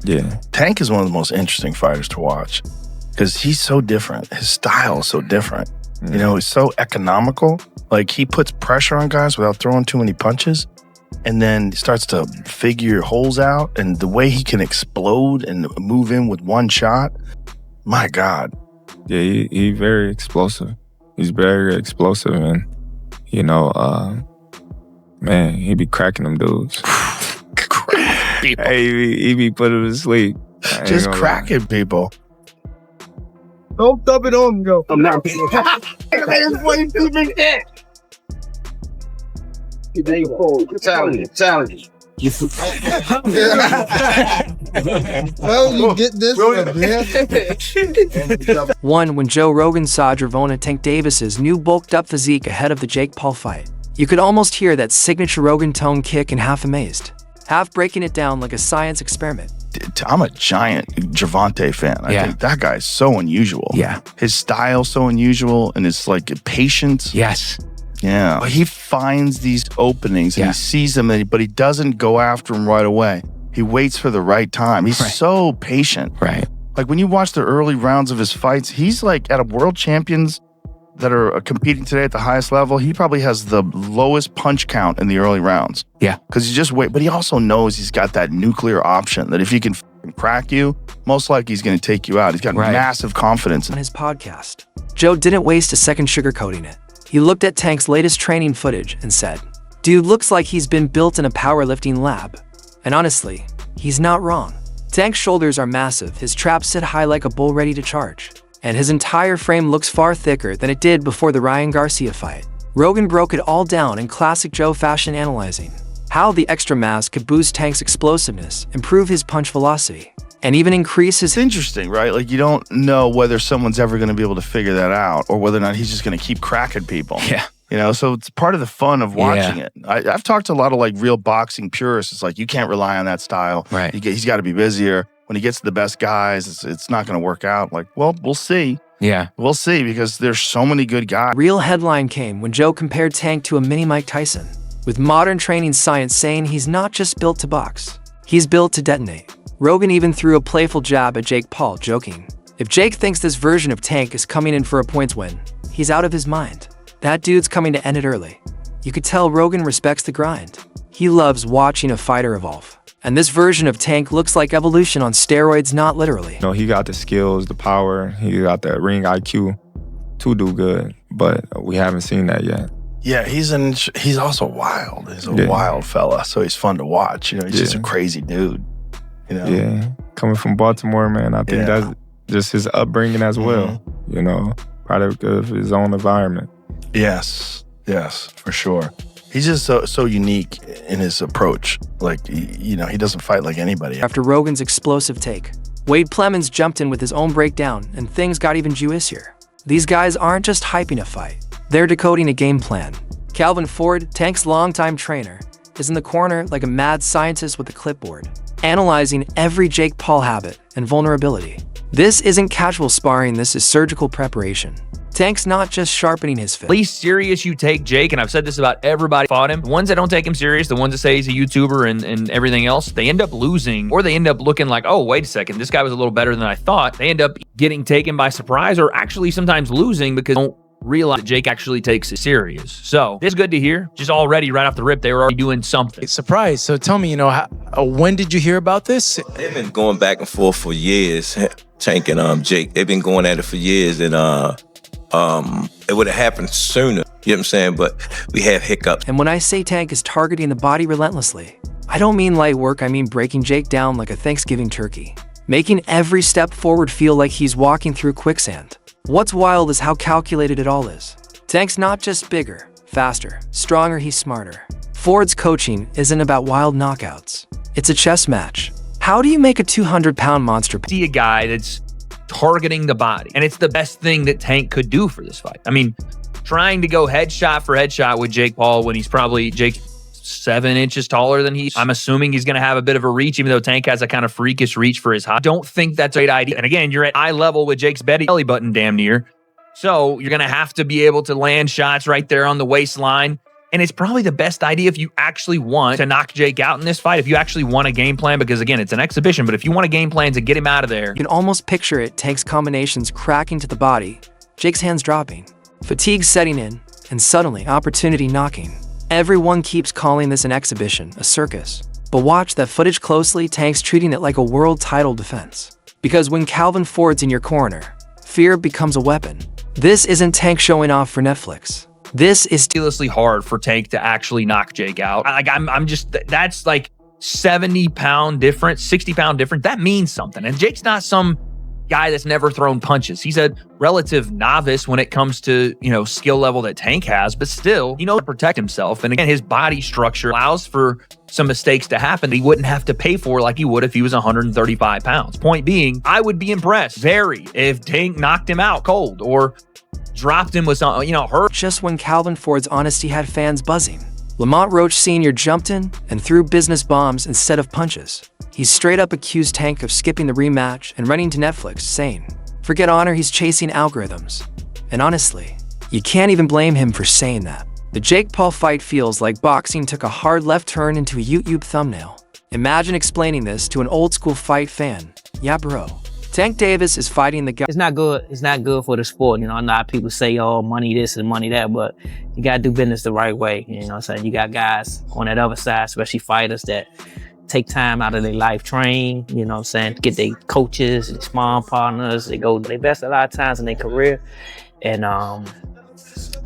Yeah. Tank is one of the most interesting fighters to watch because he's so different. His style is so different. You know, he's so economical. Like, he puts pressure on guys without throwing too many punches, and then starts to figure holes out. And the way he can explode and move in with one shot, my God. Yeah, he very explosive. He's very explosive, and you know, man, he be cracking them dudes. Hey, he be putting them to sleep. Just cracking people. Don't dub it on, go. I'm not. Challenge. Well, you get this one. When Joe Rogan saw Gervonta Tank Davis's new bulked up physique ahead of the Jake Paul fight, you could almost hear that signature Rogan tone kick and half amazed, half breaking it down like a science experiment. I'm a giant Gervonta fan. I think that guy's so unusual. Yeah. His style's so unusual, and it's like patience. Yes. Yeah. He finds these openings and he sees them, but he doesn't go after them right away. He waits for the right time. He's so patient. Right. Like, when you watch the early rounds of his fights, he's like at a world champions that are competing today at the highest level. He probably has the lowest punch count in the early rounds. Yeah. Because he just wait, but he also knows he's got that nuclear option that if he can crack you, most likely he's going to take you out. He's got massive confidence. On his podcast, Joe didn't waste a second sugarcoating it. He looked at Tank's latest training footage and said, "Dude looks like he's been built in a powerlifting lab." And honestly, he's not wrong. Tank's shoulders are massive, his traps sit high like a bull ready to charge, and his entire frame looks far thicker than it did before the Ryan Garcia fight. Rogan broke it all down in classic Joe fashion, analyzing how the extra mass could boost Tank's explosiveness, improve his punch velocity, and even increase his... It's interesting, right? Like, you don't know whether someone's ever going to be able to figure that out or whether or not he's just going to keep cracking people. Yeah. You know, so it's part of the fun of watching it. I've talked to a lot of like real boxing purists. It's like, you can't rely on that style. Right. He's got to be busier. When he gets to the best guys, it's not going to work out. Like, well, we'll see. Yeah. We'll see, because there's so many good guys. Real headline came when Joe compared Tank to a mini Mike Tyson, with modern training science saying he's not just built to box, he's built to detonate. Rogan even threw a playful jab at Jake Paul, joking, "If Jake thinks this version of Tank is coming in for a points win, he's out of his mind. That dude's coming to end it early." You could tell Rogan respects the grind. He loves watching a fighter evolve. And this version of Tank looks like evolution on steroids, not literally. You know, he got the skills, the power, he got the ring IQ to do good, but we haven't seen that yet. Yeah, he's also wild. He's a wild fella, so he's fun to watch. You know, he's just a crazy dude. You know? Yeah, coming from Baltimore, man, I think that's just his upbringing as well. You know, product of his own environment. Yes, for sure. He's just so unique in his approach. Like, you know, he doesn't fight like anybody. After Rogan's explosive take, Wade Plemons jumped in with his own breakdown, and things got even juicier. These guys aren't just hyping a fight, they're decoding a game plan. Calvin Ford, Tank's longtime trainer, is in the corner like a mad scientist with a clipboard, analyzing every Jake Paul habit and vulnerability. This isn't casual sparring, this is surgical preparation. Tank's not just sharpening his fist. Least serious you take Jake, and I've said this about everybody fought him. The ones that don't take him serious, the ones that say he's a YouTuber and everything else, they end up losing, or they end up looking like, oh, wait a second, this guy was a little better than I thought. They end up getting taken by surprise, or actually sometimes losing because they don't realize that Jake actually takes it serious. So it's good to hear. Just already right off the rip, they were already doing something. Surprise. So tell me, you know, when did you hear about this? They've been going back and forth for years, Tank and Jake. They've been going at it for years, and it would have happened sooner, you know what I'm saying? But we have hiccups. And when I say Tank is targeting the body relentlessly, I don't mean light work, I mean breaking Jake down like a Thanksgiving turkey, making every step forward feel like he's walking through quicksand. What's wild is how calculated it all is. Tank's not just bigger, faster, stronger, he's smarter. Ford's coaching isn't about wild knockouts. It's a chess match. How do you make a 200-pound monster? See a guy that's targeting the body, and it's the best thing that Tank could do for this fight. I mean, trying to go headshot for headshot with Jake Paul when he's probably 7 inches taller than he is. I'm assuming he's going to have a bit of a reach, even though Tank has a kind of freakish reach for his height. Don't think that's a great idea. And again, you're at eye level with Jake's belly button damn near. So you're going to have to be able to land shots right there on the waistline. And it's probably the best idea if you actually want to knock Jake out in this fight, if you actually want a game plan, because again, it's an exhibition, but if you want a game plan to get him out of there. You can almost picture it, Tank's combinations cracking to the body, Jake's hands dropping, fatigue setting in, and suddenly opportunity knocking. Everyone keeps calling this an exhibition, a circus. But watch that footage closely, Tank's treating it like a world title defense. Because when Calvin Ford's in your corner, fear becomes a weapon. This isn't Tank showing off for Netflix. This is ridiculously hard for Tank to actually knock Jake out. I'm just, that's like 70-pound difference, 60-pound difference. That means something. And Jake's not some guy that's never thrown punches. He's a relative novice when it comes to, skill level that Tank has, but still, to protect himself. And again, his body structure allows for some mistakes to happen that he wouldn't have to pay for like he would if he was 135 pounds. Point being, I would be impressed, if Tank knocked him out cold or dropped him with some, hurt. Just when Calvin Ford's honesty had fans buzzing, Lamont Roach Sr. jumped in and threw business bombs instead of punches. He straight up accused Tank of skipping the rematch and running to Netflix, saying, forget honor, he's chasing algorithms. And honestly, you can't even blame him for saying that. The Jake Paul fight feels like boxing took a hard left turn into a YouTube thumbnail. Imagine explaining this to an old school fight fan. Yeah, bro. Tank Davis is fighting the guy. It's not good. It's not good for the sport. A lot of people say, oh, money this and money that, but you got to do business the right way. You know what I'm saying? You got guys on that other side, especially fighters that take time out of their life, train, get their coaches and sparring partners. They go their best a lot of times in their career. And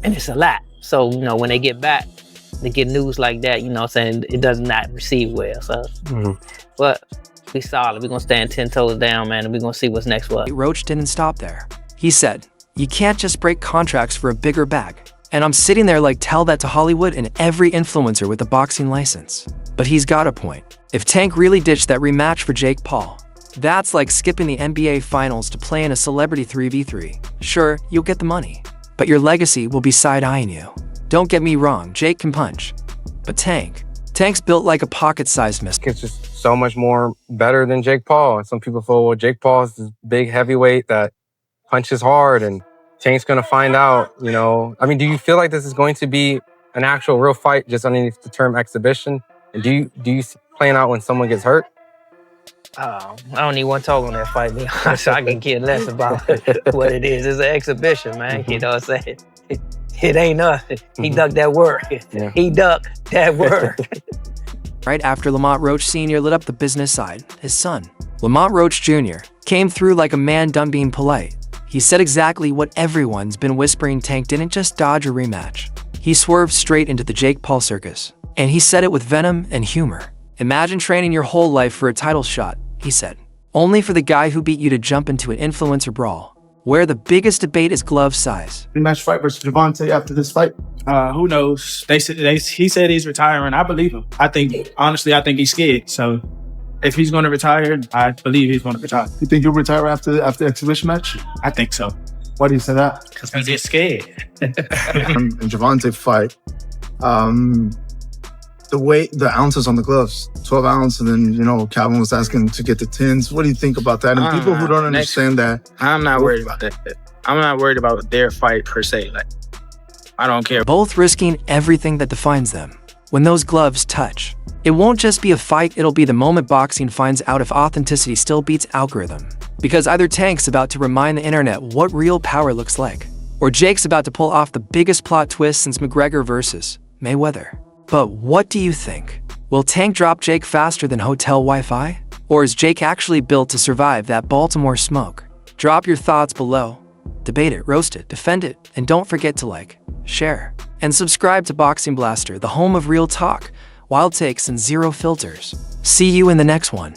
it's a lot. So, when they get back, they get news like that, it does not receive well. So, but we solid. We're going to stand 10 toes down, man, and we're going to see what's next for us. Roach didn't stop there. He said, you can't just break contracts for a bigger bag. And I'm sitting there like, tell that to Hollywood and every influencer with a boxing license. But he's got a point. If Tank really ditched that rematch for Jake Paul, that's like skipping the NBA Finals to play in a celebrity 3v3. Sure, you'll get the money, but your legacy will be side-eyeing you. Don't get me wrong, Jake can punch. But Tank's built like a pocket-sized missile. It's just so much more better than Jake Paul. And some people feel, well, Jake Paul is this big heavyweight that punches hard, and Tank's going to find out, do you feel like this is going to be an actual real fight just underneath the term exhibition? And do you plan out when someone gets hurt? I don't even want to talk on that fight, to be honest. I can care less about what it is. It's an exhibition, man. You know what I'm saying? It ain't nothing. He ducked that word. Yeah. He ducked that word. Right after Lamont Roach Sr. lit up the business side, his son, Lamont Roach Jr., came through like a man done being polite. He said exactly what everyone's been whispering. Tank didn't just dodge a rematch. He swerved straight into the Jake Paul circus. And he said it with venom and humor. Imagine training your whole life for a title shot, he said, only for the guy who beat you to jump into an influencer brawl, where the biggest debate is glove size. Rematch fight versus Gervonta after this fight? Who knows? He said he's retiring. I believe him. Honestly, I think he's scared. So if he's going to retire, I believe he's going to retire. You think you'll retire after the exhibition match? I think so. Why do you say that? Because he gets scared. In Gervonta fight, the weight, the ounces on the gloves, 12 ounce, and then, Calvin was asking to get the 10s. What do you think about that? And people who don't understand that. I'm not worried about that. I'm not worried about their fight per se. I don't care. Both risking everything that defines them. When those gloves touch, it won't just be a fight, it'll be the moment boxing finds out if authenticity still beats algorithm. Because either Tank's about to remind the internet what real power looks like, or Jake's about to pull off the biggest plot twist since McGregor versus Mayweather. But what do you think? Will Tank drop Jake faster than hotel Wi-Fi? Or is Jake actually built to survive that Baltimore smoke? Drop your thoughts below. Debate it, roast it, defend it, and don't forget to like, share, and subscribe to Boxing Blaster, the home of real talk, wild takes, and zero filters. See you in the next one.